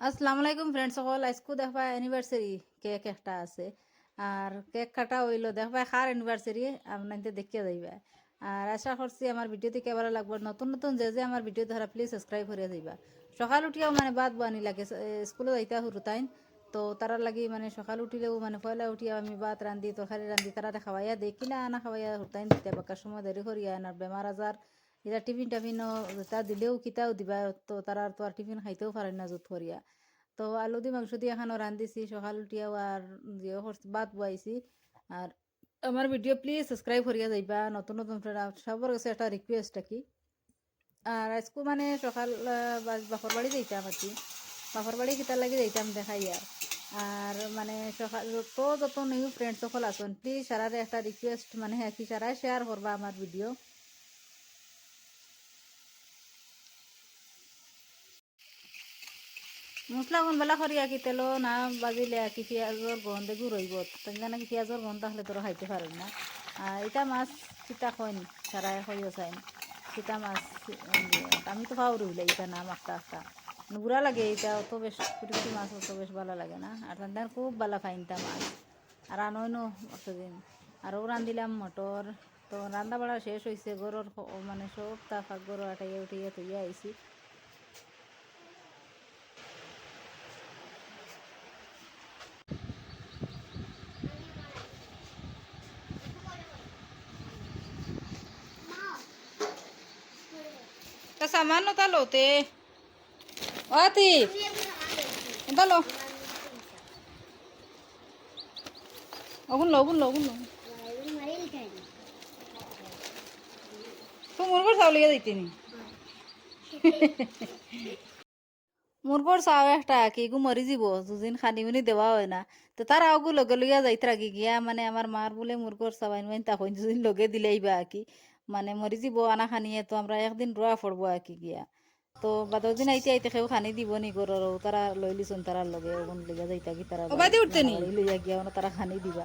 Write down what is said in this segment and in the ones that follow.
আসসালামু আলাইকুম ফ্রেন্ডস সকল আজকু দেখবা অ্যানিভার্সারি কেক একটা আছে আর কেক কাটা হইলো দেখবা কার অ্যানিভার্সারি আপনাদের দেখিয়া যাইবা আর আশা করছি আমার ভিডিও থেকে ভালো লাগবে নতুন নতুন যে আমার ভিডিও ধরা প্লিজ সাবস্ক্রাইব করে যাইবা সকাল উঠিয়াও মানে বাদ বানি লাগে স্কুলে যাইতা হরু তাইন তো তারা লাগি মানে সকাল উঠিলেও মানে পয়লা উঠিয়া আমি ভাত রান্ধি তরকারি রান্ধি তারা খাওয়াইয়া দেখি না আনা খাওয়াইয়া হুরতাইন দিতে বাক্কার সময় দেরি করিয়া আনার বেমার আজার এরা টিফিন টাফিনও তা দিলেও কিতাও দিবা তো তারা তো আর টিফিন খাইতেও পারেন না জুত করিয়া তো আলু দি মাংস দিয়ে এখানো রান্ধিছি সকাল উঠিয়াও আর যে ভাত বয়াইছি আর আমার ভিডিও প্লিজ সাবস্ক্রাইব করিয়া যাইবা নতুন নতুন সবার কাছে একটা রিকোয়েস্ট কি আর আজকু মানে সকাল বাপর বাড়ি যাইতাম আর কি বাপর বাড়ি কিতার লাগে যাইতাম দেখাই আর মানে সকাল যত নিউ ফ্রেন্ড সকল আসুন প্লিজ সারারে একটা রিকোয়েস্ট মানে কি সারা শেয়ার করবা আমার ভিডিও মশলা বেলা করিয়া কি তেলো না বাজিলে কি পেঁয়াজর গন্ধে গুড় হইব তাই নাকি পেঁয়াজর গন্ধ হলে তোরা খাইতে পারেন না আর এটা মাছ কিতা কইন সারা হইও চাইন কিতা মাছ আমি তো পাও রইলে এটা নাম একটা গুড়া লাগে এটা অত বেশ কুটি কুটি মাছ অত বেশ ভালো লাগে না আর তার খুব ভালো ফাইনটা মাছ আর আনইনো দিন আরও রান্ধিলাম মটর তো রান্না বাড়া শেষ হয়েছে গরুর মানে সব তাফাক গরু আটাইয়া উঠাইয়া থইয়া আইছি তা সামান্য তা লোতে আতিফ এটা লো ওগুন লো তো মুরগর চাউলিয়া যাইতিনি মুরগর চাও একটা কি গু মরি যাব দুদিন খানি মুনি দেওয়া হয় না তো তার আগু লগে লইয়া যাইতে রাখি গিয়া মানে আমার মার বলে মুরগর চাবাইন মাইন তা হইন দুদিন লগে দিলেই বা কি মানে মরি যাব আনা খানিয়ে তো আমরা একদিন রোয়া পড়বো কি গিয়া তো বাদর দিন আইতে আইতে কেউ খানি দিব নি গরর তারা লই লিছুন তারার লগে ওগুন লইয়া যাইতা কি তারা উঠতে নি লইয়া গিয়া তারা খানি দিবা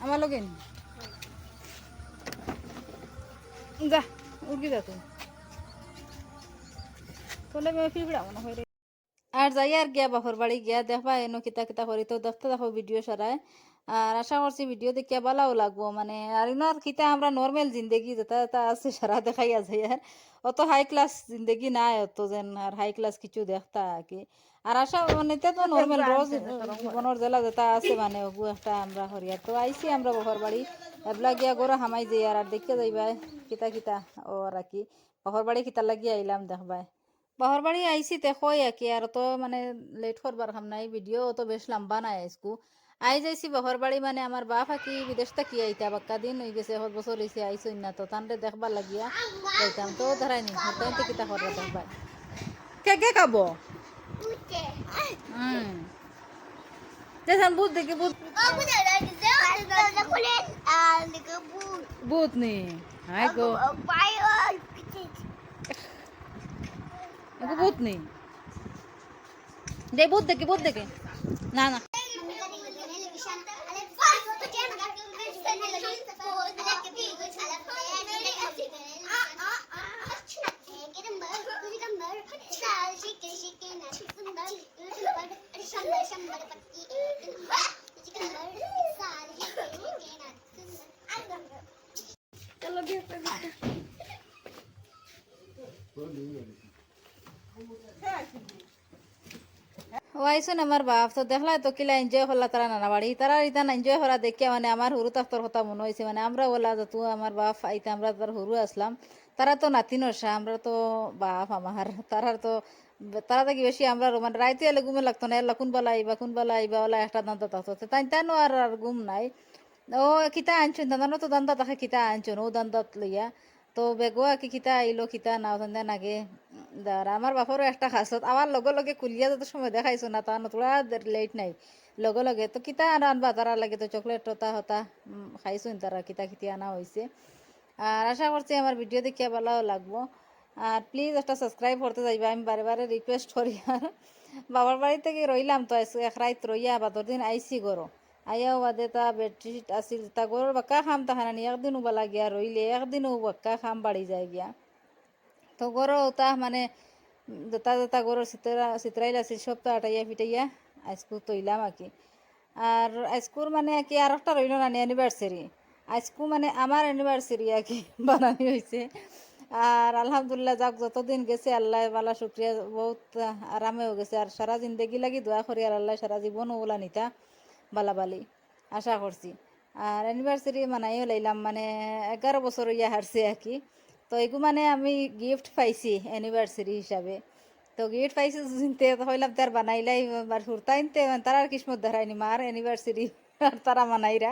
আমার লগে নি যা উড়কি যা তুই তোলে মেয়ে ফিরবিড়া মনে হয় আর যাই আর গিয়া বাপর বাড়ি গিয়া দেখবা এনো কিতা কিতা করি তো দেখতে দেখো ভিডিও সারায় আর আশা করছি ভিডিও দেখিয়া ভালোও লাগবো মানে আর ইনার কিতা আমরা নর্মাল জিন্দগি যেটা যেটা আছে সারা দেখাই আছে আর অত হাই ক্লাস জিন্দগি নাই অত যেন আর হাই ক্লাস কিছু দেখতা কি আর আশা মানে এটা তো নর্মাল রোজ জীবনের জেলা যেটা আছে মানে ওগু একটা আমরা হরিয়ার তো আইসি আমরা বাপর বাড়ি এবলা গিয়া গোড়া হামাই যাই আর দেখিয়া যাইবা কিতা কিতা ও আর কি বাপর বাড়ি কিতা লাগিয়া আইলাম দেখবাই বাহর বাড়ি আইসি তে কই আর কি আর তো মানে লেট করবার কাম নাই ভিডিও তো বেশ লম্বা নাই আইসকু আই যাইছি বাহর বাড়ি মানে আমার বাপ কি বিদেশ থাকি আইতা বাক্কা দিন হয়ে গেছে হর বছর হয়েছে আইসই না তো তানরে দেখবার লাগিয়া যাইতাম তো ধরাই নি হতাইতে কিতা করবা দেখবা কে কে খাবো হুম যেখান বুধ দেখি বুধ বুধ নি হাই গো বুধ নি দে বুধ দেখে না না ওয়াইছুন আমার বাপ তো দেখলা তো কিলা এনজয় করলা তারা নানা বাড়ি তারা ইতান এনজয় করা দেখিয়া মানে আমার হুরু তাক্তর কথা মনে হয়েছে মানে আমরা বলা তো আমার বাপ আইতে আমরা তার হুরু আসলাম তারা তো নাতিন সা আমরা তো বাপ আমার তারার তো তারা থাকি বেশি আমরা মানে রাইতে এলে ঘুমে লাগতো না এলা কোন বেলা আইবা ওলা একটা দান্দা থাকতো তাই তাইনো আর ঘুম নাই ও কিতা আনছুন দান্দানো তো দান্দা তাকে কিতা আনছুন ও দান্দাত লইয়া তো বেগুয়া কি কিতা আইলো কিতা নাও দান্দা নাগে দাঁড়া আমার বাপরও একটা খাসত আমার লগে লগে কুলিয়া যত সময় দেখাইছো না তা তোরা লেট নাই লগে লগে তো কিতা আনবা তারা লাগে তো চকলেট টতা হতা খাইছো তারা কিতা কিতি আনা হয়েছে আর আশা করছি আমার ভিডিও দেখিয়া ভালো লাগবো আর প্লিজ একটা সাবস্ক্রাইব করতে যাইবা আমি বারে বারে রিকোয়েস্ট করি আর বাবার বাড়ি থেকে রইলাম তো এক রাত রইয়া বাদর দিন আইসি গরো আয়াও বাদে তা বেডশিট আসিল তা গরুর বাক্কা খাম তাহানি একদিনও বেলা গিয়া রইলে একদিনও বাক্কা খাম বাড়ি যায় গিয়া তো গরো তা মানে যেটা যেটা গরুর চিত্রাইল আছে সব তো আটাইয়া পিটাইয়া আজকু তৈলাম আর কি। আর আজকুর মানে কি আর একটা রইল না অ্যানিভার্সারি, আজকু মানে আমার অ্যানিভার্সারি আর কি বানানি হয়েছে। আর আলহামদুলিল্লাহ যাক যতদিন গেছে আল্লাহ বালা শুক্রিয়া বহুত আরামেও গেছে। আর সারা জিন্দগি লাগি দোয়া করি আর আল্লাহ সারা জীবনও ওলা নিতা বালাবালি আশা করছি। আর অ্যানিভার্সারি মানাইও লাইলাম মানে 11 বছর ইয়া হারছে আর কি। তো এগু মানে আমি গিফট পাইছি অ্যানিভার্সারি হিসাবে। তো গিফট পাইছি চিনতে হইলাম তার বানাইলাই হুরতাইনতে তার আর কিসমত দেখায়নি মার অ্যানিভার্সারি আর তারা মানাইরা।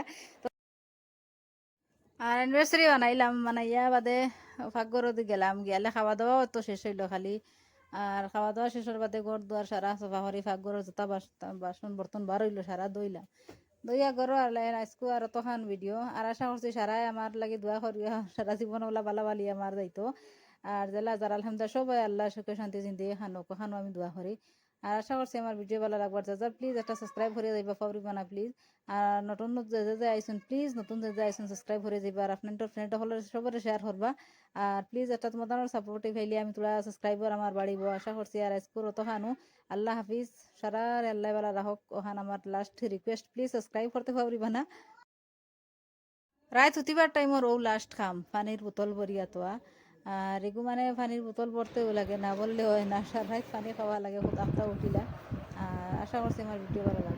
আর অ্যানিভার্সারি বানাইলাম বানাইয়া বাদে ফাঁকগরদি গেলাম গিয়ালে খাওয়া দাওয়াও তো শেষ হইলো খালি। আর খাওয়া দাওয়া শেষের বাদে ঘর দুয়ার সারা সফা করি ফাঁকগরের যতা বাসন বর্তন বার হইলো সারা দইলাম দইয়া গরো আর আজকু আর তখন ভিডিও আর আশা করছি সারাই আমার লাগি দোয়া করিয়া সারা জীবন ওলা বালাবালি আমার যাইতো। আর জেলা যারা আলহামদুলিল্লাহ সবাই আল্লাহ সুখে শান্তি জিন্দি খানো খানো আমি দোয়া করি। আর আশা করছি আমার ভিডিও ভালো লাগবার যার প্লিজ একটা সাবস্ক্রাইব করে যাইবা ফাউরি বানা প্লিজ। আর নতুন যে আইসুন প্লিজ নতুন যে আইসুন সাবস্ক্রাইব করে যাইবা আর আপনার ফ্রেন্ড হলে সবারে শেয়ার করবা। আর প্লিজ একটা তোমাদের সাপোর্টিভ হইলে আমি তোরা সাবস্ক্রাইবার আমার বাড়িব আশা করছি। আর আজকুর অত খানো আল্লাহ হাফিজ সারা আল্লাহ বালা রাহক ওখান আমার লাস্ট রিকোয়েস্ট প্লিজ সাবস্ক্রাইব করতে পারিবা না। রায় থুতিবার টাইমর ও লাস্ট খাম পানির বোতল ভরিয়া তোয়া। আর এগু মানে পানির বোতল ভরতেও লাগে না বললে হয় না সার রাত পানি খাওয়া লাগে খুব আফতা উঠিলা। আর আশা করছি আমার ভিডিও ভালো লাগে।